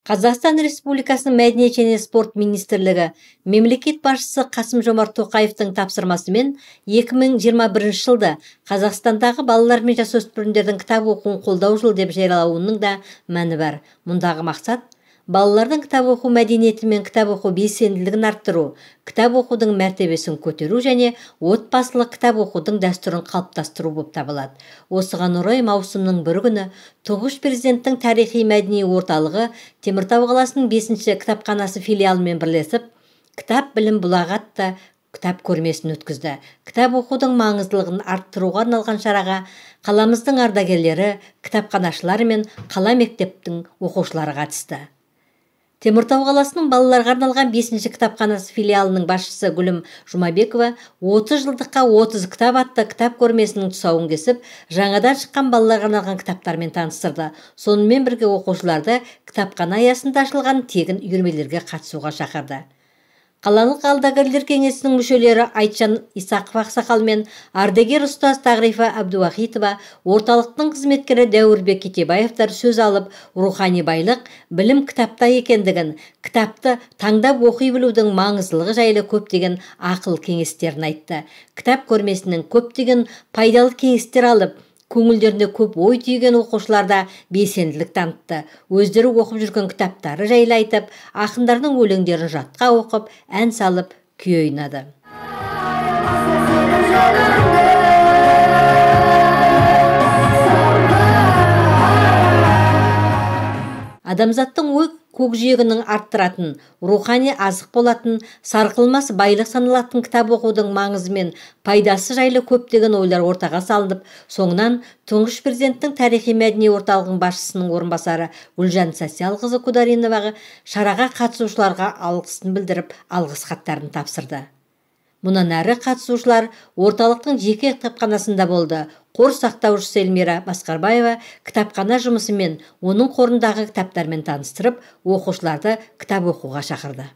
Қазақстан Республикасының Мәдениет және спорт министрлігі мемлекет басшысы Қасым-Жомарт Тоқаевтың тапсырмасымен 2021 жылды Қазақстандағы балалар мен жасөспірімдердің кітап оқуын қолдау жылы деп жариялауының да мәні бар. Мұндағы мақсат балалардың кітап оқу мәдениеті мен кітап оқу белсенділігін арттыру, кітап оқудың мәртебесін көтеру және отбасылық кітап оқудың дәстүрін қалыптастыру болып табылады. Осыған орай маусымның 1 күні тұңғыш президенттің тарихи-мәдени орталығы Теміртау қаласының 5-ші кітапханасы филиалымен бірлесіп, кітап білім бұлағы атты кітап көрмесін өткізді. Кітап оқудың маңыздылығын арттыруға арналған шараға қаламыздың ардагерлері, кітапханашылары мен қала мектептің оқушылары қатысты. Теміртау қаласының балаларға арналған 5-ші кітапханасы филиалының басшысы Гүлім Жұмабекова 30 жылдыққа 30 кітап атты кітап көрмесінің тұсауын кесіп, жаңадан шыққан балаларға арналған кітаптармен таныстырды. Сонымен бірге оқушыларды кітапхана аясында ашылған тегін үйірмелерге қатысуға шақырды. Қалалық ардагерлер кеңесінің мүшелері Айтжан Исақов ақсақал мен ардагер ұстаз Тағрифа Әбдуахитова, орталықтың қызметкері Дәуірбек Кетебаевтар сөз алып, рухани байлық білім кітапта екендігін, кітапты таңдап оқи білудің маңыздылығы жайлы көптеген ақыл кеңестерін айтты. Кітап көрмесінің көптеген пайдалы кеңестер алып, көңілдерінде көп ой түйген оқушыларда белсенділік танытты. Өздері оқып жүрген кітаптары жайлы айтып, ақындардың өлеңдерін жатқа оқып, ән салып, күй ойнады. Адамзаттың ой көкжиегінің арттыратын, рухани азық болатын, сарқылмас байлық саналатын кітап оқудың маңызы мен пайдасы жайлы көптеген ойлар ортаға салынып, соңынан тұңғыш президенттің тарихи-мәдени орталығының басшысының орынбасары Гүлжан Сасиялқызы Кудариноваға шараға қатысушыларға алғысын білдіріп, алғыс хаттарын тапсырды. Мұнан әрі қатысушылар орталықтың жеке кітапханасында болды. Қор сақтаушысы Эльмира Басқарбаева кітапхана жұмысымен, оның қорындағы кітаптармен таныстырып, оқушыларды кітап оқуға шақырды.